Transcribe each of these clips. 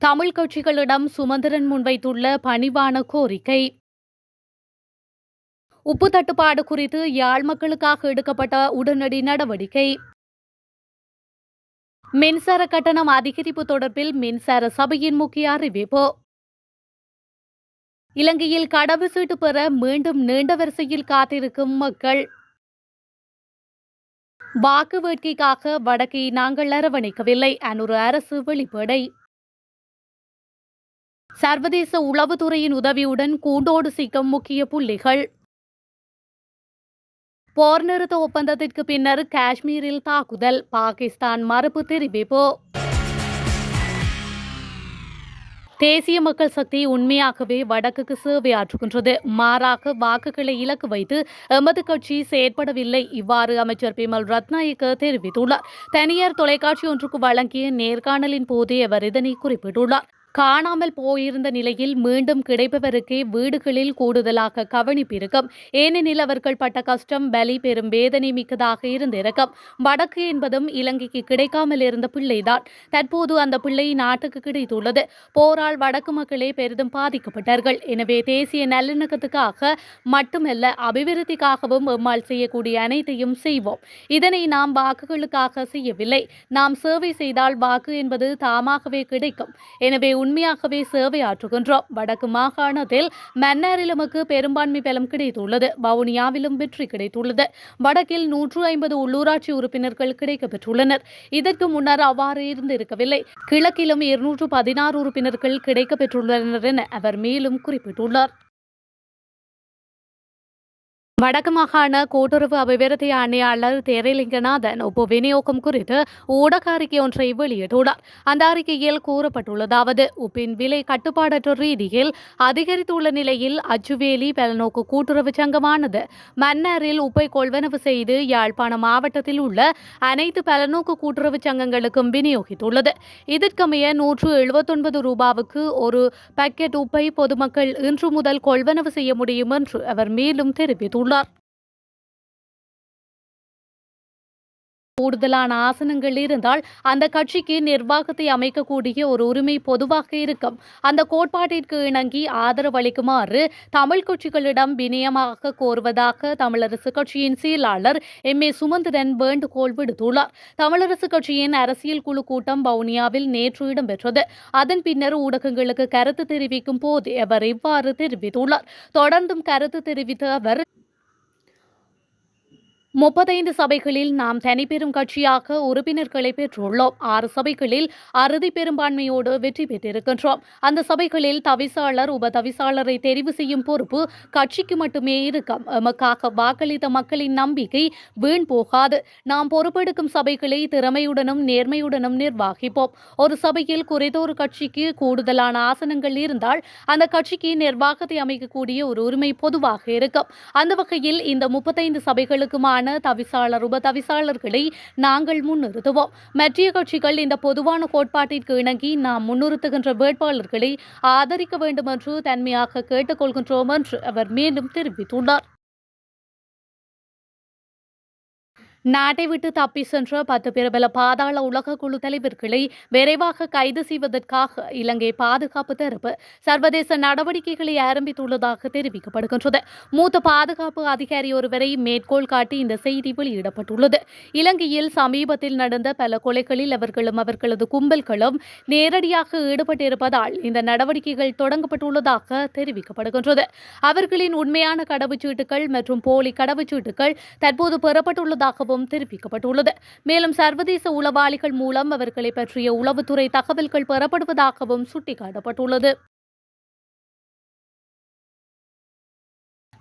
தமிழ் கட்சிகளிடம் சுமந்திரன் முன்வைத்துள்ள பணிவான கோரிக்கை. உப்பு தட்டுப்பாடு குறித்து யாழ் மக்களுக்காக எடுக்கப்பட்ட உடனடி நடவடிக்கை. மின்சார கட்டணம் அதிகரிப்பு தொடர்பில் மின்சார சபையின் முக்கிய அறிவிப்பு. இலங்கையில் கடவுச்சீட்டு பெற மீண்டும் நீண்ட வரிசையில் காத்திருக்கும் மக்கள். வாக்கு வேட்கைக்காக வடக்கை நாங்கள் அரவணைக்கவில்லை, அனுர அரசு வெளிப்படை. சர்வதேச உளவுத்துறையின் உதவியுடன் கூண்டோடு சிக்கும் முக்கிய புள்ளிகள். போர் நிறுத்த ஒப்பந்தத்திற்கு பின்னர் காஷ்மீரில் தாக்குதல், பாகிஸ்தான் மறுப்பு தெரிவிப்பு. தேசிய மக்கள் சக்தி உண்மையாகவே வடக்குக்கு சேவையாற்றுகின்றது, மாறாக வாக்குகளை இலக்கு வைத்து எமது கட்சி செயற்படவில்லை. இவ்வாறு அமைச்சர் பிமல் ரத்நாயக்க தெரிவித்துள்ளார். தனியார் தொலைக்காட்சி ஒன்றுக்கு வழங்கிய நேர்காணலின் போதே அவர் இதனை குறிப்பிட்டுள்ளார். காணாமல் போயிருந்த நிலையில் மீண்டும் கிடைப்பவருக்கே வீடுகளில் கூடுதலாக கவனிப்பு இருக்கும். ஏனெனில் அவர்கள் பட்ட கஷ்டம் பலி பெரும் வேதனை மிக்கதாக இருந்திருக்கும். வடக்கு என்பதும் இலங்கைக்கு கிடைக்காமல் இருந்த பிள்ளைதான். தற்போது அந்த பிள்ளை நாட்டுக்கு கிடைத்துள்ளது. போரால் வடக்கு மக்களே பெரிதும் பாதிக்கப்பட்டார்கள். எனவே தேசிய நல்லிணக்கத்துக்காக மட்டுமல்ல, அபிவிருத்திக்காகவும் எம்மால் செய்யக்கூடிய அனைத்தையும் செய்வோம். இதனை நாம் வாக்குகளுக்காக செய்யவில்லை. நாம் சேவை செய்தால் வாக்கு என்பது தாமாகவே கிடைக்கும். எனவே உண்மையாகவே சேவையாற்றுகின்றோம். வடக்கு மாகாணத்தில் மன்னாரில் நமக்கு பெரும்பான்மை பலம் கிடைத்துள்ளது. வவுனியாவிலும் வெற்றி கிடைத்துள்ளது. வடக்கில் 150 உள்ளூராட்சி உறுப்பினர்கள் கிடைக்கப்பெற்றுள்ளனர். இதற்கு முன்னர் அவ்வாறு இருந்திருக்கவில்லை. கிழக்கிலும் 216 உறுப்பினர்கள் கிடைக்கப்பெற்றுள்ளனர் என அவர் மேலும் குறிப்பிட்டுள்ளார். வடக்கு மாகாண கூட்டுறவு அபிவிருத்தி ஆணையாளர் தேரலிங்கநாதன் உப்பு விநியோகம் குறித்து ஊடக அறிக்கை ஒன்றை வெளியிட்டுள்ளார். அந்த அறிக்கையில் கூறப்பட்டுள்ளதாவது: உப்பின் விலை கட்டுப்பாடற்ற ரீதியில் அதிகரித்துள்ள நிலையில் அச்சுவேலி பலநோக்கு கூட்டுறவு சங்கமானது மன்னாரில் உப்பை கொள்வனவு செய்து யாழ்ப்பாண மாவட்டத்தில் உள்ள அனைத்து பலநோக்கு கூட்டுறவு சங்கங்களுக்கும் விநியோகித்துள்ளது. இதற்கமைய 179 ரூபாவுக்கு ஒரு பாக்கெட் உப்பை பொதுமக்கள் இன்று முதல் கொள்வனவு செய்ய முடியும் என்று அவர் மேலும் தெரிவித்துள்ளார். கூடுதலான ஆசனங்கள் இருந்தால் அந்த கட்சிக்கு நிர்வாகத்தை அமைக்கக்கூடிய ஒரு உரிமை பொதுவாக இருக்கும். அந்த கோட்பாட்டிற்கு இணங்கி ஆதரவு அளிக்குமாறு தமிழ் கட்சிகளிடம் வினயமாக கோருவதாக தமிழரசு கட்சியின் செயலாளர் எம். ஏ. சுமந்திரன் வேண்டுகோள் விடுத்துள்ளார். தமிழரசு கட்சியின் அரசியல் குழு கூட்டம் வவுனியாவில் நேற்று இடம்பெற்றது. அதன் பின்னர் ஊடகங்களுக்கு கருத்து தெரிவிக்கும் போது அவர் இவ்வாறு தெரிவித்துள்ளார். தொடர்ந்தும் கருத்து தெரிவித்த அவர், 35 சபைகளில் நாம் தனிப்பெரும் கட்சியாக உறுப்பினர்களை பெற்றுள்ளோம். 6 சபைகளில் அறுதி பெரும்பான்மையோடு வெற்றி பெற்றிருக்கின்றோம். அந்த சபைகளில் தவிசாளர், உப தவிசாளரை தெரிவு செய்யும் பொறுப்பு கட்சிக்கு மட்டுமே இருக்கும். எமக்காக வாக்களித்த மக்களின் நம்பிக்கை வீண் போகாது. நாம் பொறுப்பெடுக்கும் சபைகளை திறமையுடனும் நேர்மையுடனும் நிர்வாகிப்போம். ஒரு சபையில் குறைதொரு கட்சிக்கு கூடுதலான ஆசனங்கள் இருந்தால் அந்த கட்சிக்கு நிர்வாகத்தை அமைக்கக்கூடிய ஒரு உரிமை பொதுவாக இருக்கும். அந்த வகையில் இந்த 35 சபைகளுக்குமான தவிசாளர், உப தவிசாளர்களை நாங்கள் முன்னிறுத்துவோம். மற்ற கட்சிகள் இந்த பொதுவான கோட்பாட்டிற்கு இணங்கி நாம் முன்னிறுத்துகின்ற வேட்பாளர்களை ஆதரிக்க வேண்டும் என்று தன்மையாக கேட்டுக்கொள்கின்றோம் என்று அவர் மேலும் தெரிவித்துள்ளார். நாட்டை விட்டு தப்பி சென்ற 10 பிரபல பாதாள உலக குழு தலைவர்களை விரைவாக கைது செய்வதற்காக இலங்கை பாதுகாப்பு தரப்பு சர்வதேச நடவடிக்கைகளை ஆரம்பித்துள்ளதாக தெரிவிக்கப்படுகின்றது. மூத்த பாதுகாப்பு அதிகாரி ஒருவரை மேற்கோள் காட்டி இந்த செய்தி வெளியிடப்பட்டுள்ளது. இலங்கையில் சமீபத்தில் நடந்த பல கொலைகளில் அவர்களும் அவர்களது கும்பல்களும் நேரடியாக ஈடுபட்டிருப்பதால் இந்த நடவடிக்கைகள் தொடங்கப்பட்டுள்ளதாக தெரிவிக்கப்படுகின்றது. அவர்களின் உண்மையான கடவுச்சீட்டுகள் மற்றும் போலி கடவுச்சீட்டுகள் தற்போது பெறப்பட்டுள்ளதாக தெரிவிக்கப்பட்டுள்ளது. மேலும் சர்வதேச உளவாளிகள் மூலம் அவர்களை பற்றிய உளவுத்துறை தகவல்கள் பெறப்படுவதாகவும் சுட்டிக்காட்டப்பட்டுள்ளது.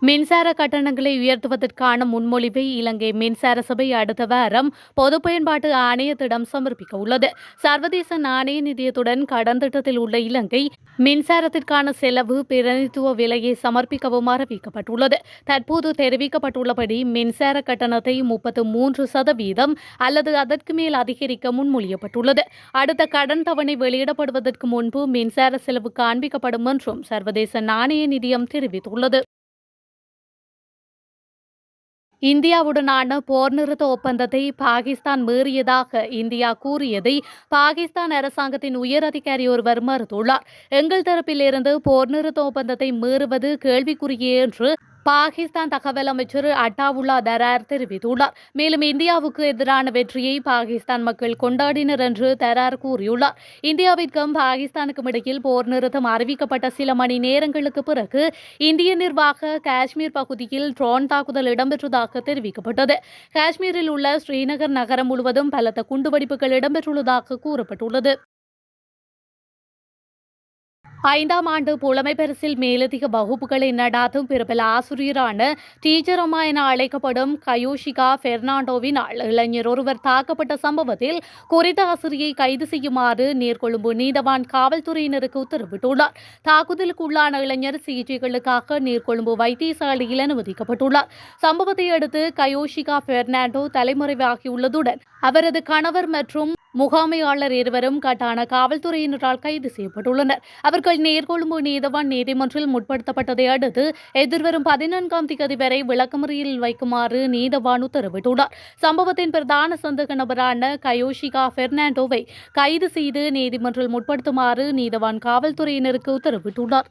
மின்சார கட்டணங்களை உயர்த்துவதற்கான முன்மொழிவை இலங்கை மின்சார சபை அடுத்த வாரம் பொது பயன்பாட்டு ஆணையத்திடம் சமர்ப்பிக்க உள்ளது. சர்வதேச நாணய நிதியத்துடன் கடன் திட்டத்தில் உள்ள இலங்கை மின்சாரத்திற்கான செலவு பிரதிநிதித்துவ விலையை சமர்ப்பிக்கவும் அறிவிக்கப்பட்டுள்ளது. தற்போது தெரிவிக்கப்பட்டுள்ளபடி மின்சார கட்டணத்தை 33% அல்லது அதற்கு மேல் அதிகரிக்க முன்மொழியப்பட்டுள்ளது. அடுத்த கடன் தவணை வெளியிடப்படுவதற்கு முன்பு மின்சார செலவு காண்பிக்கப்படும் என்றும் சர்வதேச நாணய நிதியம் தெரிவித்துள்ளது. இந்தியாவுடனான போர் நிறுத்த ஒப்பந்தத்தை பாகிஸ்தான் மீறியதாக இந்தியா கூறியதை பாகிஸ்தான் அரசாங்கத்தின் உயர் அதிகாரி ஒருவர் மறுத்துள்ளார். எங்கள் தரப்பிலிருந்து போர் நிறுத்த ஒப்பந்தத்தை மீறுவது கேள்விக்குரியே என்று பாகிஸ்தான் தகவல் அமைச்சர் அட்டாவுல்லா தரார் தெரிவித்துள்ளார். மேலும் இந்தியாவுக்கு எதிரான வெற்றியை பாகிஸ்தான் மக்கள் கொண்டாடினர் என்று தரார் கூறியுள்ளார். இந்தியாவிற்கும் பாகிஸ்தானுக்கும் இடையில் போர் நிறுத்தம் அறிவிக்கப்பட்ட சில மணி நேரங்களுக்கு பிறகு இந்திய நிர்வாக காஷ்மீர் பகுதியில் ட்ரோன் தாக்குதல் இடம்பெற்றதாக தெரிவிக்கப்பட்டது. காஷ்மீரில் உள்ள ஸ்ரீநகர் நகரம் முழுவதும் பலத்த குண்டுவெடிப்புகள் இடம்பெற்றுள்ளதாக கூறப்பட்டுள்ளது. 5ஆம் ஆண்டு புலமை பரிசில் மேலதிக வகுப்புகளை நடாத்தும் பிரபல ஆசிரியரான டீச்சர் அம்மா என அழைக்கப்படும் கயோஷிகா பெர்னாண்டோவினால் இளைஞர் ஒருவர் தாக்கப்பட்ட சம்பவத்தில் குறித்த ஆசிரியை கைது செய்யுமாறு நீர்கொழும்பு நீதவான் காவல்துறையினருக்கு உத்தரவிட்டுள்ளார். தாக்குதலுக்குள்ளான இளைஞர் சிகிச்சைகளுக்காக நீர்கொழும்பு வைத்தியசாலையில் அனுமதிக்கப்பட்டுள்ளார். சம்பவத்தை அடுத்து கயோஷிகா பெர்னாண்டோ தலைமறைவாகியுள்ளதுடன் அவரது கணவர் மற்றும் முகாமையாளர் இருவரும் கட்டான காவல்துறையினரால் கைது செய்யப்பட்டுள்ளனர். அவர்கள் நேர்கொழும்பு நீதவான் நீதிமன்றில் முற்படுத்தப்பட்டதை அடுத்து எதிர்வரும் 14ஆம் தேதி வரை விளக்கமறியலில் வைக்குமாறு நீதவான் உத்தரவிட்டுள்ளார். சம்பவத்தின் பிரதான சந்தேக நபரான கயோஷிகா பெர்னாண்டோவை கைது செய்து நீதிமன்றில் முற்படுத்துமாறு நீதவான் காவல்துறையினருக்கு உத்தரவிட்டுள்ளார்.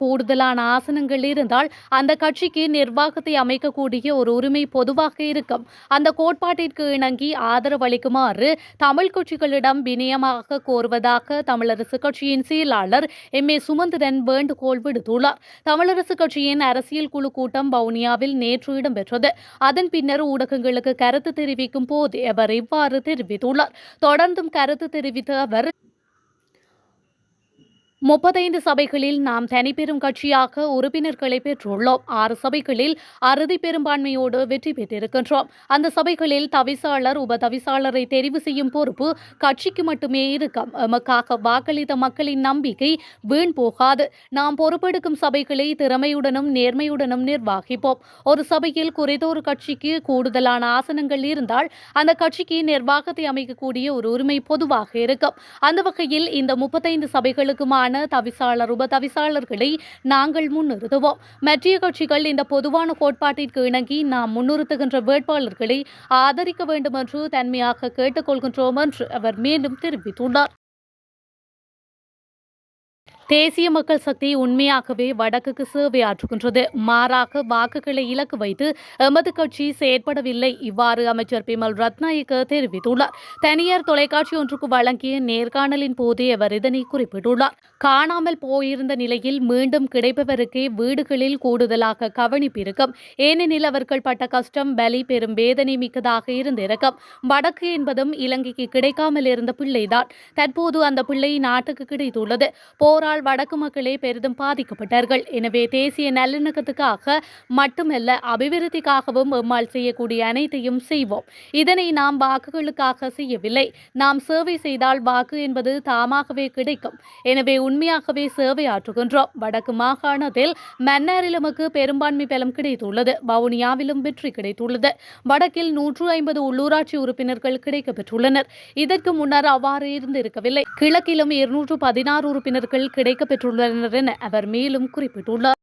கூடுதலான ஆசனங்கள் இருந்தால் அந்த கட்சிக்கு நிர்வாகத்தை அமைக்கக்கூடிய ஒரு உரிமை பொதுவாக இருக்கும். அந்த கோட்பாட்டிற்கு இணங்கி ஆதரவு அளிக்குமாறு தமிழ் கட்சிகளிடம் வினயமாக கோருவதாக தமிழரசு கட்சியின் செயலாளர் எம்.ஏ. சுமந்திரன் வேண்டுகோள் விடுத்துள்ளார். தமிழரசு கட்சியின் அரசியல் குழு கூட்டம் வவுனியாவில் நேற்று இடம்பெற்றது. அதன் பின்னர் ஊடகங்களுக்கு கருத்து தெரிவிக்கும் போது அவர் இவ்வாறு தெரிவித்துள்ளார். தொடர்ந்தும் கருத்து தெரிவித்த அவர் 35 சபைகளில் நாம் தனிப்பெரும் கட்சியாக உறுப்பினர்களை பெற்றுள்ளோம். 6 சபைகளில் அறுதி பெரும்பான்மையோடு வெற்றி பெற்றிருக்கின்றோம். அந்த சபைகளில் தவிசாளர் உப தவிசாளரை தெரிவு செய்யும் பொறுப்பு கட்சிக்கு மட்டுமே இருக்கும். எமக்காக வாக்களித்த மக்களின் நம்பிக்கை வீண் போகாது. நாம் பொறுப்பெடுக்கும் சபைகளை திறமையுடனும் நேர்மையுடனும் நிர்வாகிப்போம். ஒரு சபையில் குறைதொரு கட்சிக்கு கூடுதலான ஆசனங்கள் இருந்தால் அந்த கட்சிக்கு நிர்வாகத்தை அமைக்கக்கூடிய ஒரு உரிமை பொதுவாக இருக்கும். அந்த வகையில் இந்த 35 சபைகளுக்குமான தவிசாளர் உப தவிசாளர்களை நாங்கள் முன்னிறுத்துவோம். மற்ற கட்சிகள் இந்த பொதுவான கோட்பாட்டிற்கு இணங்கி நாம் முன்னிறுத்துகின்ற வேட்பாளர்களை ஆதரிக்க வேண்டும் என்று தன்மையாக கேட்டுக்கொள்கின்றோம் என்று அவர் மீண்டும் தெரிவித்துள்ளார். தேசிய மக்கள் சக்தி உண்மையாகவே வடக்குக்கு சேவையாற்றுகின்றது. மாறாக வாக்குகளை இலக்கு வைத்து எமது கட்சி செயற்படவில்லை. இவ்வாறு அமைச்சர் பிமல் ரத்நாயக்க தெரிவித்துள்ளார். தனியார் தொலைக்காட்சி ஒன்றுக்கு வழங்கிய நேர்காணலின் போதே அவர் இதனை குறிப்பிட்டுள்ளார். காணாமல் போயிருந்த நிலையில் மீண்டும் கிடைப்பவருக்கே வீடுகளில் கூடுதலாக கவனிப்பு இருக்கும். ஏனெனில் அவர்கள் பட்ட கஷ்டம் பலி பெரும் வேதனை மிக்கதாக இருந்திருக்கும். வடக்கு என்பதும் இலங்கைக்கு கிடைக்காமல் இருந்த பிள்ளைதான். தற்போது அந்த பிள்ளை நாட்டுக்கு கிடைத்துள்ளது. போரால் வடக்கு மக்களே பெரிதும் பாதிக்கப்பட்டார்கள். எனவே தேசிய நல்லிணக்கத்துக்காக மட்டுமல்ல அபிவிருத்திக்காகவும் எம்மால் செய்யக்கூடிய அனைத்தையும் செய்வோம். இதனை நாம் வாக்குகளுக்காக செய்யவில்லை. நாம் சேவை செய்தால் வாக்கு என்பது தாமாகவே கிடைக்கும். எனவே உண்மையாகவே சேவையாற்றுகின்றோம். வடக்கு மாகாணத்தில் மன்னாரில் நமக்கு பெரும்பான்மை பலம் கிடைத்துள்ளது. வவுனியாவிலும் வெற்றி கிடைத்துள்ளது. வடக்கில் 150 உள்ளூராட்சி உறுப்பினர்கள் கிடைக்கப்பெற்றுள்ளனர். இதற்கு முன்னர் அவ்வாறு இருந்திருக்கவில்லை. கிழக்கிலும் 216 உறுப்பினர்கள் கிடைக்கப்பெற்றுள்ளனர் என அவர் மேலும் குறிப்பிட்டுள்ளார்.